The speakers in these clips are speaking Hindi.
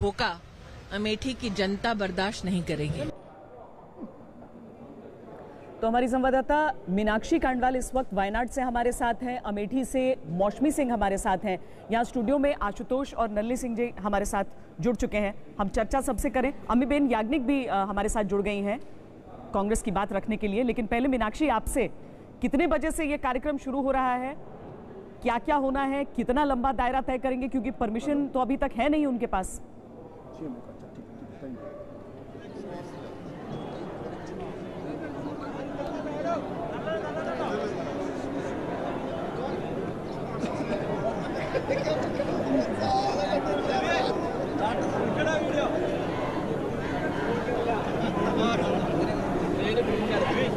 धोखा अमेठी की जनता बर्दाश्त नहीं करेगी। तो हमारी संवाददाता मीनाक्षी कांडवाल इस वक्त वायनाड से हमारे साथ हैं, अमेठी से मौसमी सिंह हमारे साथ हैं, यहाँ स्टूडियो में आशुतोष और नल्ली सिंह जी हमारे साथ जुड़ चुके हैं। हम चर्चा सबसे करें। अम्मीबेन याग्निक भी हमारे साथ जुड़ गई हैं कांग्रेस की बात रखने के लिए। लेकिन पहले मीनाक्षी, आपसे कितने बजे से ये कार्यक्रम शुरू हो रहा है, क्या क्या होना है, कितना लंबा दायरा तय करेंगे, क्योंकि परमिशन तो अभी तक है नहीं उनके पास।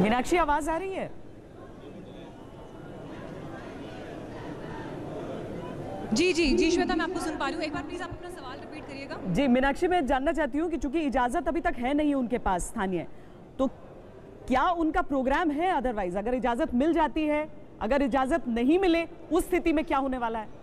मीनाक्षी, आवाज आ रही है? जी जी जी श्वेता, मैं आपको सुन पा रही हूँ। एक बार प्लीज आप अपना सवाल रिपीट करिएगा। जी मीनाक्षी, मैं जानना चाहती हूँ कि चूंकि इजाजत अभी तक है नहीं उनके पास स्थानीय, तो क्या उनका प्रोग्राम है? अदरवाइज अगर इजाजत मिल जाती है, अगर इजाजत नहीं मिले, उस स्थिति में क्या होने वाला है?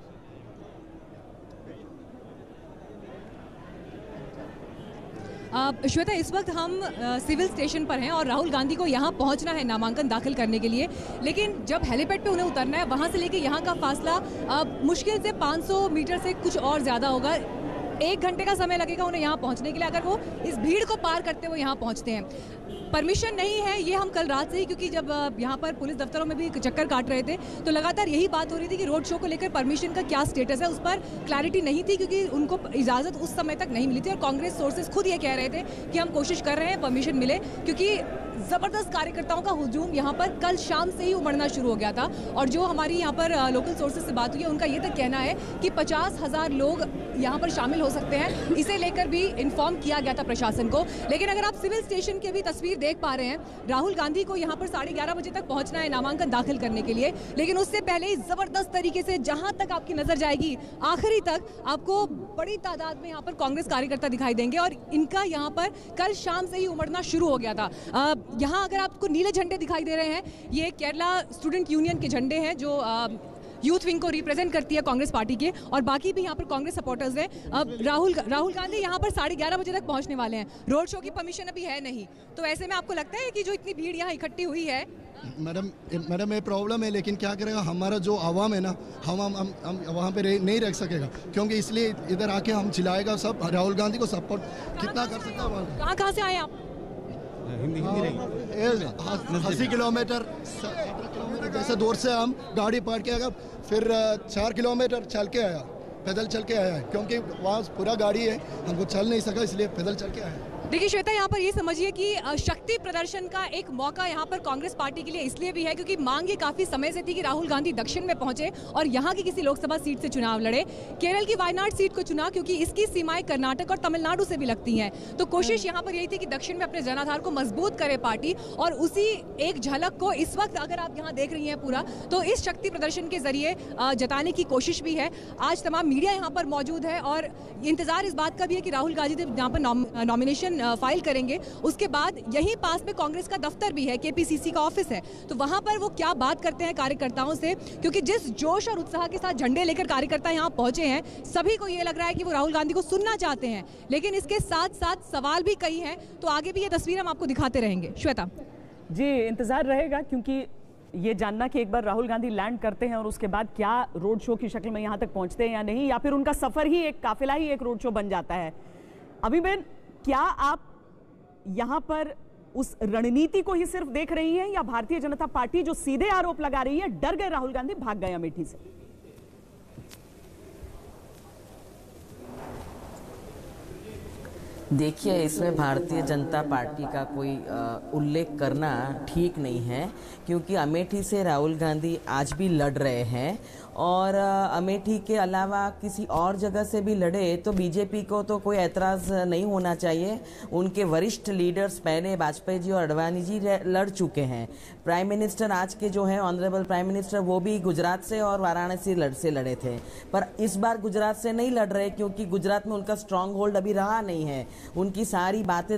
श्वेता, इस वक्त हम सिविल स्टेशन पर हैं और राहुल गांधी को यहाँ पहुँचना है नामांकन दाखिल करने के लिए। लेकिन जब हेलीपैड पे उन्हें उतरना है, वहाँ से लेके यहाँ का फासला मुश्किल से 500 मीटर से कुछ और ज़्यादा होगा। 1 घंटे का समय लगेगा उन्हें यहाँ पहुँचने के लिए, अगर वो इस भीड़ को पार करते हुए यहाँ पहुँचते हैं। परमिशन नहीं है, ये हम कल रात से ही, क्योंकि जब यहाँ पर पुलिस दफ्तरों में भी चक्कर काट रहे थे तो लगातार यही बात हो रही थी कि रोड शो को लेकर परमिशन का क्या स्टेटस है, उस पर क्लैरिटी नहीं थी, क्योंकि उनको इजाज़त उस समय तक नहीं मिली थी। और कांग्रेस सोर्सेज खुद ये कह रहे थे कि हम कोशिश कर रहे हैं परमिशन मिले, क्योंकि ज़बरदस्त कार्यकर्ताओं का हुजूम यहाँ पर कल शाम से ही उमड़ना शुरू हो गया था। और जो हमारी यहाँ पर लोकल सोर्सेज से बात हुई है, उनका ये तक कहना है कि 50,000 लोग यहाँ पर शामिल हो सकते हैं। इसे लेकर भी इन्फॉर्म किया गया था प्रशासन को। लेकिन अगर आप सिविल स्टेशन की भी तस्वीर देख पा रहे हैं, राहुल गांधी को यहाँ पर 11:30 बजे तक पहुँचना है नामांकन दाखिल करने के लिए। लेकिन उससे पहले ही ज़बरदस्त तरीके से जहाँ तक आपकी नज़र जाएगी आखिरी तक आपको बड़ी तादाद में यहाँ पर कांग्रेस कार्यकर्ता दिखाई देंगे। और इनका यहाँ पर कल शाम से ही उमड़ना शुरू हो गया था। यहाँ अगर आपको नीले झंडे दिखाई दे रहे हैं, ये केरला स्टूडेंट यूनियन के झंडे हैं जो यूथ विंग को रिप्रेजेंट करती है कांग्रेस पार्टी के, और बाकी भी यहाँ पर कांग्रेस सपोर्टर्स हैं। अब राहुल गांधी यहाँ पर 11:30 बजे तक पहुँचने वाले हैं। रोड शो की परमिशन अभी है नहीं, तो ऐसे में आपको लगता है कि जो इतनी भीड़ यहाँ इकट्ठी हुई है? मैडम ये प्रॉब्लम है, लेकिन क्या करेगा हमारा जो आवाम है ना, हम वहाँ पे नहीं रह सकेगा, क्योंकि इसलिए इधर आके हम चिल्लाएगा सब राहुल गांधी को सपोर्ट कितना कर सकता है। कहाँ से आए आप? हिंदी 80 किलोमीटर जैसे दूर से हम गाड़ी पकड़ के आया, फिर 4 किलोमीटर चल के आया, पैदल चल के आया है, क्योंकि वहाँ पूरा गाड़ी है, हमको चल नहीं सका, इसलिए पैदल चल के आया। देखिए श्वेता, यहाँ पर ये समझिए कि शक्ति प्रदर्शन का एक मौका यहाँ पर कांग्रेस पार्टी के लिए इसलिए भी है क्योंकि मांग ये काफी समय से थी कि राहुल गांधी दक्षिण में पहुंचे और यहाँ की किसी लोकसभा सीट से चुनाव लड़े। केरल की वायनाड सीट को चुना क्योंकि इसकी सीमाएं कर्नाटक और तमिलनाडु से भी लगती हैं। तो कोशिश यहाँ पर यही थी कि दक्षिण में अपने जनाधार को मजबूत करे पार्टी, और उसी एक झलक को इस वक्त अगर आप यहाँ देख रही हैं पूरा, तो इस शक्ति प्रदर्शन के जरिए जताने की कोशिश भी है। आज तमाम मीडिया यहाँ पर मौजूद है और इंतजार इस बात का भी है कि राहुल गांधी जब यहाँ पर नॉमिनेशन फाइल करेंगे, उसके बाद यहीं पास में कांग्रेस का दफ्तर भी है, केपीसीसी का ऑफिस है, तो वहां पर वो क्या बात करते हैं कार्यकर्ताओं से, क्योंकि जिस जोश और उत्साह के साथ झंडे लेकर कार्यकर्ता यहां पहुंचे हैं, सभी को ये लग रहा है कि वो राहुल गांधी को सुनना चाहते हैं। लेकिन इसके साथ साथ सवाल भी कई हैं, तो आगे भी ये तस्वीर हम आपको दिखाते रहेंगे। श्वेता जी, इंतजार रहेगा, क्योंकि ये जानना कि एक बार राहुल गांधी लैंड करते हैं और उसके बाद क्या रोड शो की शक्ल में यहाँ तक पहुंचते हैं या नहीं, या फिर उनका सफर ही एक काफिला ही एक रोड शो बन जाता है। अभी बेन, क्या आप यहां पर उस रणनीति को ही सिर्फ देख रही हैं, या भारतीय जनता पार्टी जो सीधे आरोप लगा रही है, डर गए राहुल गांधी, भाग गए अमेठी से? देखिए, इसमें भारतीय जनता पार्टी का कोई उल्लेख करना ठीक नहीं है, क्योंकि अमेठी से राहुल गांधी आज भी लड़ रहे हैं, और अमेठी के अलावा किसी और जगह से भी लड़े तो बीजेपी को तो कोई ऐतराज़ नहीं होना चाहिए। उनके वरिष्ठ लीडर्स पहले वाजपेयी जी और अडवाणी जी लड़ चुके हैं। प्राइम मिनिस्टर आज के जो हैं ऑनरेबल प्राइम मिनिस्टर, वो भी गुजरात से और वाराणसी से लड़े थे, पर इस बार गुजरात से नहीं लड़ रहे, क्योंकि गुजरात में उनका स्ट्रांग होल्ड अभी रहा नहीं है। उनकी सारी बातें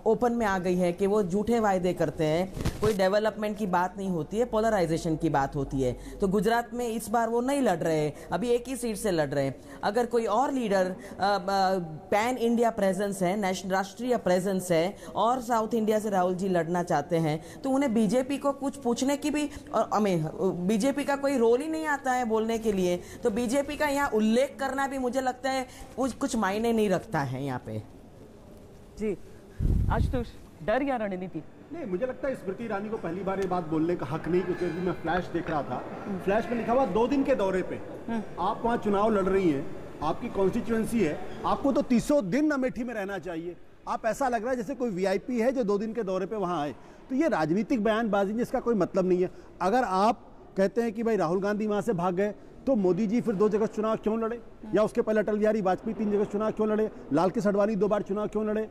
ओपन में आ गई है कि वो झूठे वायदे करते हैं, कोई डेवलपमेंट की बात नहीं होती है, पोलराइजेशन की बात होती है। तो गुजरात में इस बार वो नहीं लड़ रहे, अभी एक ही सीट से लड़ रहे हैं। अगर कोई और लीडर पैन इंडिया प्रेजेंस है, राष्ट्रीय प्रेजेंस है और साउथ इंडिया से राहुल जी लड़ना चाहते हैं तो उन्हें बीजेपी को कुछ पूछने की भी, और हमें बीजेपी का कोई रोल ही नहीं आता है बोलने के लिए, तो बीजेपी का यहाँ उल्लेख करना भी मुझे लगता है कुछ मायने नहीं रखता है यहाँ पे। जी आशुतोष, डर या रणनीति? नहीं, मुझे लगता है स्मृति ईरानी को पहली बार ये बात बोलने का हक नहीं, क्योंकि अभी मैं फ्लैश देख रहा था, फ्लैश में लिखा हुआ 2 दिन के दौरे पे आप वहाँ चुनाव लड़ रही हैं, आपकी कॉन्स्टिट्यूएंसी है, आपको तो 300 दिन अमेठी में रहना चाहिए। आप ऐसा लग रहा है जैसे कोई वीआईपी है जो 2 दिन के दौरे पे वहाँ आए। तो ये राजनीतिक बयानबाजी, जिसका कोई मतलब नहीं है। अगर आप कहते हैं कि भाई राहुल गांधी वहाँ से भाग गए तो मोदी जी फिर 2 जगह चुनाव क्यों लड़े, या उसके पहले अटल बिहारी वाजपेयी 3 जगह चुनाव क्यों लड़े, लाल कृष्ण आडवाणी 2 बार चुनाव क्यों लड़े।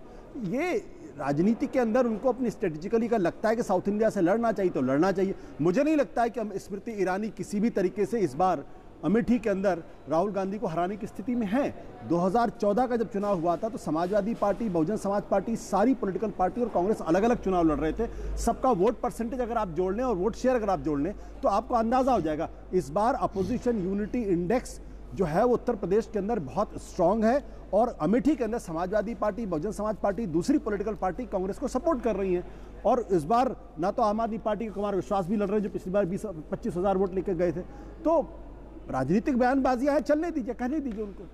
ये राजनीति के अंदर उनको अपनी स्ट्रेटेजिकली का लगता है कि साउथ इंडिया से लड़ना चाहिए तो लड़ना चाहिए। मुझे नहीं लगता है कि स्मृति ईरानी किसी भी तरीके से इस बार अमेठी के अंदर राहुल गांधी को हराने की स्थिति में है। 2014 का जब चुनाव हुआ था तो समाजवादी पार्टी, बहुजन समाज पार्टी, सारी पॉलिटिकल पार्टी और कांग्रेस अलग अलग चुनाव लड़ रहे थे। सबका वोट परसेंटेज अगर आप जोड़ लें और वोट शेयर अगर आप जोड़ लें तो आपको अंदाजा हो जाएगा। इस बार अपोजिशन यूनिटी इंडेक्स जो है वो उत्तर प्रदेश के अंदर बहुत स्ट्रांग है और अमेठी के अंदर समाजवादी पार्टी, बहुजन समाज पार्टी, दूसरी पॉलिटिकल पार्टी कांग्रेस को सपोर्ट कर रही हैं। और इस बार ना तो आम आदमी पार्टी के कुमार विश्वास भी लड़ रहे हैं जो पिछली बार 20-25 हज़ार वोट लेकर गए थे। तो राजनीतिक बयानबाजियां हैं, चलने दीजिए, कहने दीजिए उनको।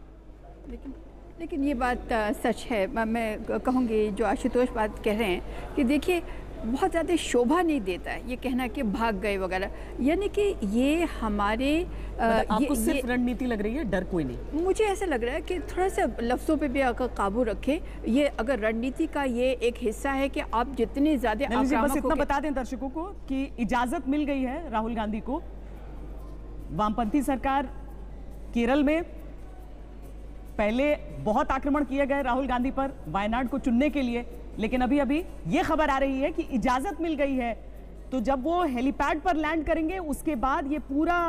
लेकिन ये बात सच है। मैं कहूँगी जो आशुतोष बात कह रहे हैं कि देखिए बहुत ज़्यादा शोभा नहीं देता है ये कहना कि भाग गए वगैरह, यानी कि ये हमारे आपको सिर्फ रणनीति लग रही है, डर कोई नहीं? मुझे ऐसा लग रहा है कि थोड़ा सा लफ्ज़ों पे भी अगर काबू रखें। ये अगर रणनीति का ये एक हिस्सा है कि आप जितनी ज़्यादा बस इतना बता दें दर्शकों को कि इजाज़त मिल गई है राहुल गांधी को। वामपंथी सरकार केरल में पहले बहुत आक्रमण किए गए राहुल गांधी पर वायनाड को चुनने के लिए, लेकिन अभी अभी ये खबर आ रही है कि इजाजत मिल गई है। तो जब वो हेलीपैड पर लैंड करेंगे उसके बाद ये पूरा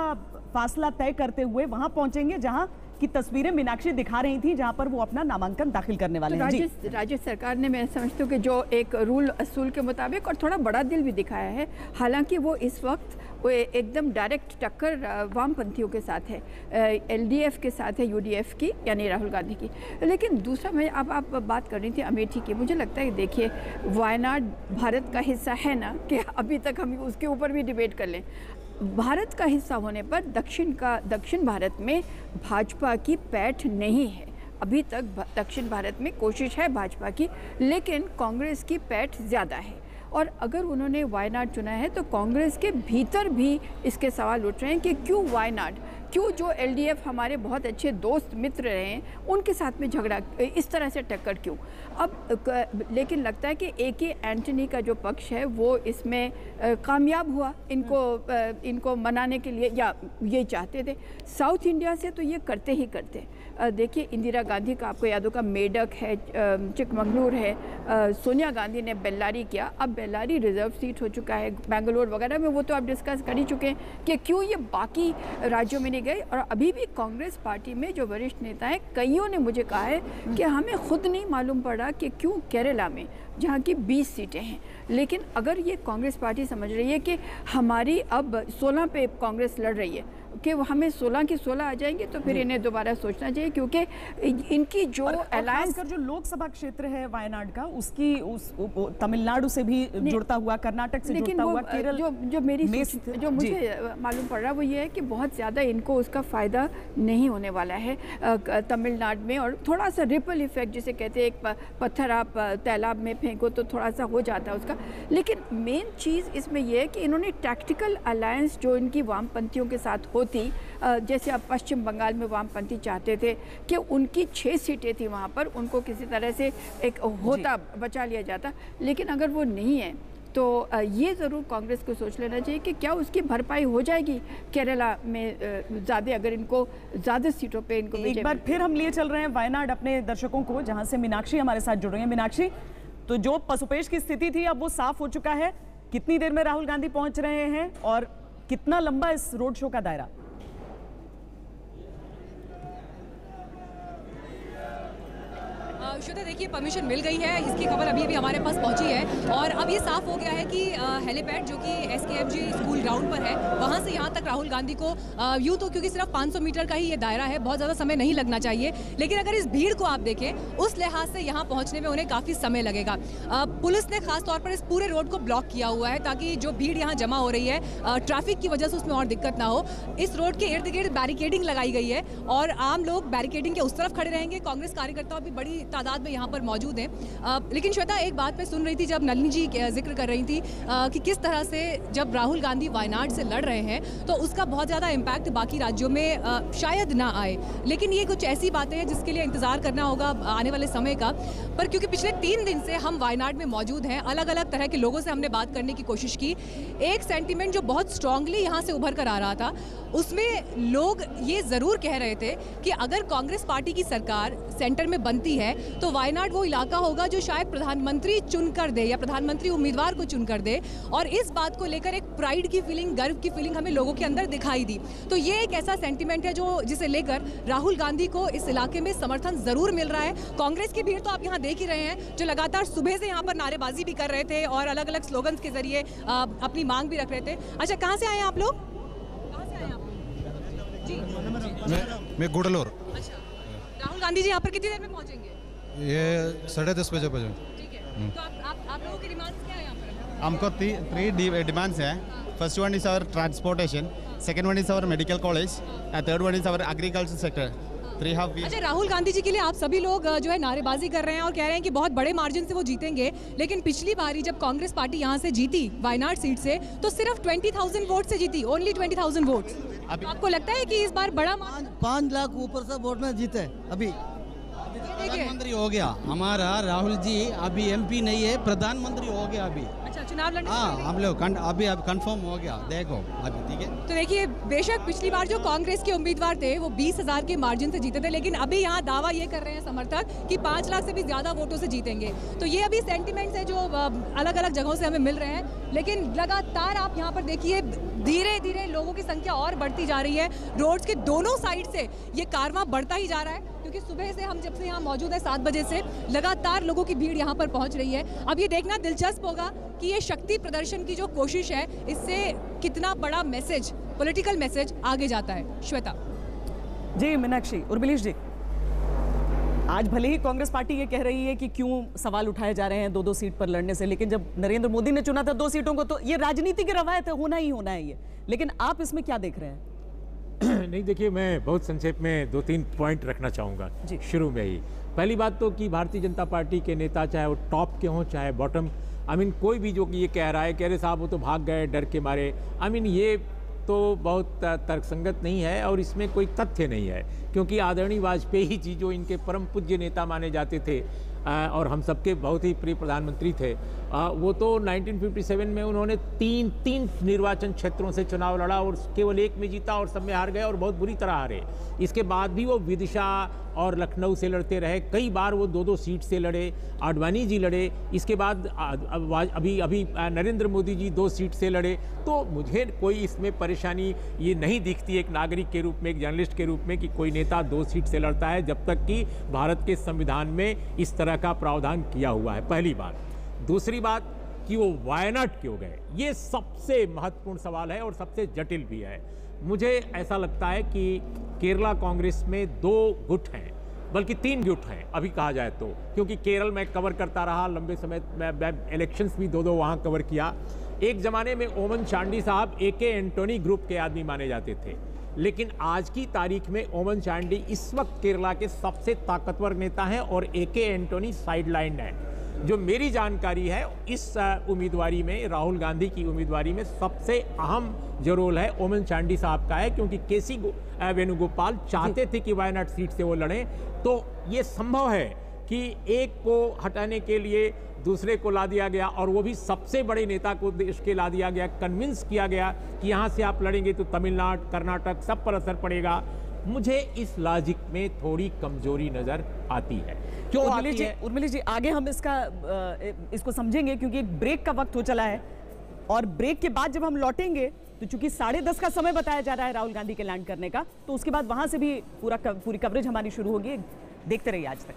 फासला तय करते हुए वहां पहुंचेंगे जहां की तस्वीरें मीनाक्षी दिखा रही थी, जहां पर वो अपना नामांकन दाखिल करने वाले हैं। राज्य सरकार ने, मैं समझती हूँ कि जो एक रूल असूल के मुताबिक और थोड़ा बड़ा दिल भी दिखाया है। हालांकि वो इस वक्त वो एकदम डायरेक्ट टक्कर वामपंथियों के साथ है, एलडीएफ के साथ है, यूडीएफ की यानी राहुल गांधी की। लेकिन दूसरा, मैं अब आप बात कर रही थी अमेठी की, मुझे लगता है कि देखिए वायनाड भारत का हिस्सा है ना, कि अभी तक हम उसके ऊपर भी डिबेट कर लें। भारत का हिस्सा होने पर दक्षिण भारत में भाजपा की पैठ नहीं है। अभी तक दक्षिण भारत में कोशिश है भाजपा की, लेकिन कांग्रेस की पैठ ज़्यादा है। और अगर उन्होंने वायनाड चुना है तो कांग्रेस के भीतर भी इसके सवाल उठ रहे हैं कि क्यों वायनाड, क्यों जो एलडीएफ हमारे बहुत अच्छे दोस्त मित्र रहे हैं उनके साथ में झगड़ा, इस तरह से टक्कर क्यों। अब लेकिन लगता है कि ए.के. एंटनी का जो पक्ष है वो इसमें कामयाब हुआ, इनको मनाने के लिए, या ये चाहते थे। साउथ इंडिया से तो ये करते ही करते। देखिए इंदिरा गांधी का आपको याद होगा मेडक है, चिकमंगलूर है, सोनिया गांधी ने बेल्लारी किया, अब बेल्लारी रिजर्व सीट हो चुका है। बेंगलोर वगैरह में वो तो आप डिस्कस कर ही चुके हैं कि क्यों ये बाकी राज्यों में नहीं गए। और अभी भी कांग्रेस पार्टी में जो वरिष्ठ नेता हैं, कईयों ने मुझे कहा है कि हमें खुद नहीं मालूम पड़ा कि क्यों केरला में, जहाँ की 20 सीटें हैं, लेकिन अगर ये कांग्रेस पार्टी समझ रही है कि हमारी अब 16 पे कांग्रेस लड़ रही है कि हमें 16 की 16 आ जाएंगे, तो फिर इन्हें दोबारा सोचना चाहिए, क्योंकि इनकी जो अलायंस जो लोकसभा क्षेत्र है वायनाड का, उसकी तमिलनाडु से भी जुड़ता हुआ, कर्नाटक से जुड़ता हुआ, केरल, जो मुझे मालूम पड़ रहा है वो ये है कि बहुत ज़्यादा इनको उसका फ़ायदा नहीं होने वाला है तमिलनाडु में। और थोड़ा सा रिपल इफेक्ट जिसे कहते हैं, एक पत्थर आप तालाब में फेंको तो थोड़ा सा हो जाता है उसका। लेकिन मेन चीज़ इसमें यह है कि इन्होंने टैक्टिकल अलायंस जो इनकी वामपंथियों के साथ होती, जैसे अब पश्चिम बंगाल में वामपंथी चाहते थे कि उनकी 6 सीटें थी, वहाँ पर उनको किसी तरह से एक होता बचा लिया जाता, लेकिन अगर वो नहीं है तो ये ज़रूर कांग्रेस को सोच लेना चाहिए कि क्या उसकी भरपाई हो जाएगी केरला में ज़्यादा, अगर इनको ज़्यादा सीटों पे इनको। एक बार फिर हम लिए चल रहे हैं वायनाड अपने दर्शकों को, जहाँ से मीनाक्षी हमारे साथ जुड़ रही है। मीनाक्षी, तो जो पसुपेश की स्थिति थी अब वो साफ हो चुका है, कितनी देर में राहुल गांधी पहुंच रहे हैं और कितना लंबा इस रोड शो का दायरा? श्वेता देखिए परमिशन मिल गई है, इसकी खबर अभी हमारे पास पहुंची है और अब ये साफ हो गया है कि हेलीपैड जो कि SKFG स्कूल ग्राउंड पर है वहां से यहां तक राहुल गांधी को यूं तो क्योंकि सिर्फ 500 मीटर का ही ये दायरा है, बहुत ज़्यादा समय नहीं लगना चाहिए, लेकिन अगर इस भीड़ को आप देखें उस लिहाज से यहाँ पहुँचने में उन्हें काफ़ी समय लगेगा। पुलिस ने खासतौर पर इस पूरे रोड को ब्लॉक किया हुआ है ताकि जो भीड़ यहाँ जमा हो रही है ट्रैफिक की वजह से उसमें और दिक्कत ना हो। इस रोड के इर्द गिर्द बैरिकेडिंग लगाई गई है और आम लोग बैरिकेडिंग के उस तरफ खड़े रहेंगे, कांग्रेस कार्यकर्ता भी बड़ी तादाद में यहाँ पर मौजूद हैं। लेकिन श्वेता एक बात मैं सुन रही थी जब नलिनी जी जिक्र कर रही थी कि किस तरह से जब राहुल गांधी वायनाड से लड़ रहे हैं तो उसका बहुत ज़्यादा इम्पैक्ट बाकी राज्यों में शायद ना आए, लेकिन ये कुछ ऐसी बातें हैं जिसके लिए इंतज़ार करना होगा आने वाले समय का। पर क्योंकि पिछले 3 दिन से हम वायनाड में मौजूद हैं, अलग अलग तरह के लोगों से हमने बात करने की कोशिश की, एक सेंटिमेंट जो बहुत स्ट्रांगली यहाँ से उभर कर आ रहा था उसमें लोग ये ज़रूर कह रहे थे कि अगर कांग्रेस पार्टी की सरकार सेंटर में बनती है तो वायनाड वो इलाका होगा जो शायद प्रधानमंत्री चुन कर दे या प्रधानमंत्री उम्मीदवार को चुन कर दे, और इस बात को लेकर एक प्राइड की फीलिंग, गर्व की फीलिंग हमें लोगों के अंदर दिखाई दी। तो ये एक ऐसा सेंटिमेंट है जो जिसे लेकर राहुल गांधी को इस इलाके में समर्थन जरूर मिल रहा है। कांग्रेस की भीड़ तो आप यहाँ देख ही रहे हैं जो लगातार सुबह से यहाँ पर नारेबाजी भी कर रहे थे और अलग अलग स्लोगन्स के जरिए अपनी मांग भी रख रहे थे। अच्छा, कहाँ से आए आप लोग? कहाँ से आए आप लोग? जी मैं गुड़लोर। अच्छा, राहुल गांधी जी यहाँ पर कितनी देर में पहुँचेंगे? ये 10:30 बजे पहुँचे। ठीक है, तो आप लोगों की डिमांड्स क्या है यहाँ पर? हमको 3 डिमांड्स हैं। First one is our transportation, second one is our medical college, third one is our agriculture sector. अच्छा, राहुल गांधी जी के लिए आप सभी लोग जो है नारेबाजी कर रहे हैं और कह रहे हैं कि बहुत बड़े मार्जिन से वो जीतेंगे, लेकिन पिछली बारी जब कांग्रेस पार्टी यहाँ से जीती वायनाड सीट से तो सिर्फ 20,000 वोट से जीती, ओनली 20,000 वोट। तो आपको लगता है कि इस बार बड़ा 5 लाख ऊपर से वोट में जीते? अभी प्रधानमंत्री हो गया हमारा राहुल जी, अभी MP नहीं है, प्रधानमंत्री हो गया अभी। अच्छा, चुनाव लड़ने? हाँ, हम लोग अभी कंफर्म हो गया, देखो अभी। ठीक है, तो देखिए बेशक पिछली बार जो कांग्रेस के उम्मीदवार थे वो 20,000 के मार्जिन से जीते थे, लेकिन अभी यहाँ दावा ये कर रहे हैं समर्थक कि 5 लाख से भी ज्यादा वोटों से जीतेंगे। तो ये अभी सेंटिमेंट्स है जो अलग अलग जगहों से हमें मिल रहे हैं, लेकिन लगातार आप यहाँ पर देखिए धीरे धीरे लोगों की संख्या और बढ़ती जा रही है। रोड्स के दोनों साइड से ये कारवां बढ़ता ही जा रहा है क्योंकि सुबह से हम जब से यहाँ मौजूद है 7 बजे से लगातार लोगों की भीड़ यहाँ पर पहुँच रही है। अब ये देखना दिलचस्प होगा कि ये शक्ति प्रदर्शन की जो कोशिश है इससे कितना बड़ा मैसेज, पॉलिटिकल मैसेज आगे जाता है। श्वेता जी, मीनाक्षी, उर्मिलेश जी, आज भले ही कांग्रेस पार्टी ये कह रही है कि क्यों सवाल उठाए जा रहे हैं 2-2 सीट पर लड़ने से, लेकिन जब नरेंद्र मोदी ने चुना था 2 सीटों को तो ये राजनीति की रवायत है, होना ही होना है ये, लेकिन आप इसमें क्या देख रहे हैं? नहीं देखिए, मैं बहुत संक्षेप में 2-3 पॉइंट रखना चाहूँगा शुरू में ही। पहली बात तो कि भारतीय जनता पार्टी के नेता चाहे वो टॉप के हों चाहे बॉटम, कोई भी जो कि ये कह रहा है कि अरे साहब वो तो भाग गए डर के मारे, ये तो बहुत तर्कसंगत नहीं है और इसमें कोई तथ्य नहीं है, क्योंकि आदरणीय वाजपेयी जी जो इनके परम पूज्य नेता माने जाते थे और हम सबके बहुत ही प्रिय प्रधानमंत्री थे, वो तो 1957 में उन्होंने तीन निर्वाचन क्षेत्रों से चुनाव लड़ा और केवल एक में जीता और सब में हार गए और बहुत बुरी तरह हारे। इसके बाद भी वो विदिशा और लखनऊ से लड़ते रहे, कई बार वो 2-2 सीट से लड़े, आडवाणी जी लड़े, इसके बाद अभी नरेंद्र मोदी जी 2 सीट से लड़े। तो मुझे कोई इसमें परेशानी ये नहीं दिखती एक नागरिक के रूप में, एक जर्नलिस्ट के रूप में, कि कोई नेता 2 सीट से लड़ता है जब तक कि भारत के संविधान में इस तरह का प्रावधान किया हुआ है, पहली बात। दूसरी बात कि वो वायनाड क्यों गए, ये सबसे महत्वपूर्ण सवाल है और सबसे जटिल भी है। मुझे ऐसा लगता है कि केरला कांग्रेस में 2 गुट हैं, बल्कि 3 गुट हैं अभी कहा जाए तो, क्योंकि केरल में कवर करता रहा लंबे समय, मैं इलेक्शंस भी 2 वहाँ कवर किया। एक ज़माने में ओमन चांडी साहब AK एंटोनी ग्रुप के आदमी माने जाते थे, लेकिन आज की तारीख में ओमन चांडी इस वक्त केरला के सबसे ताकतवर नेता हैं और AK एंटोनी साइडलाइन है। जो मेरी जानकारी है इस उम्मीदवारी में, राहुल गांधी की उम्मीदवारी में सबसे अहम जो रोल है ओमन चांडी साहब का है, क्योंकि KC वेणुगोपाल चाहते थे कि वायनाड सीट से वो लड़ें। तो ये संभव है कि एक को हटाने के लिए दूसरे को ला दिया गया और वो भी सबसे बड़े नेता को देश के ला दिया गया, कन्विंस किया गया कि यहाँ से आप लड़ेंगे तो तमिलनाडु, कर्नाटक सब पर असर पड़ेगा। मुझे इस लॉजिक में थोड़ी कमजोरी नजर आती है। क्यों आती है? उर्मिलेश जी, आगे हम इसको समझेंगे क्योंकि एक ब्रेक का वक्त हो चला है और ब्रेक के बाद जब हम लौटेंगे तो चूंकि 10:30 का समय बताया जा रहा है राहुल गांधी के लैंड करने का, तो उसके बाद वहां से भी पूरी कवरेज हमारी शुरू होगी। देखते रहिए आज तक।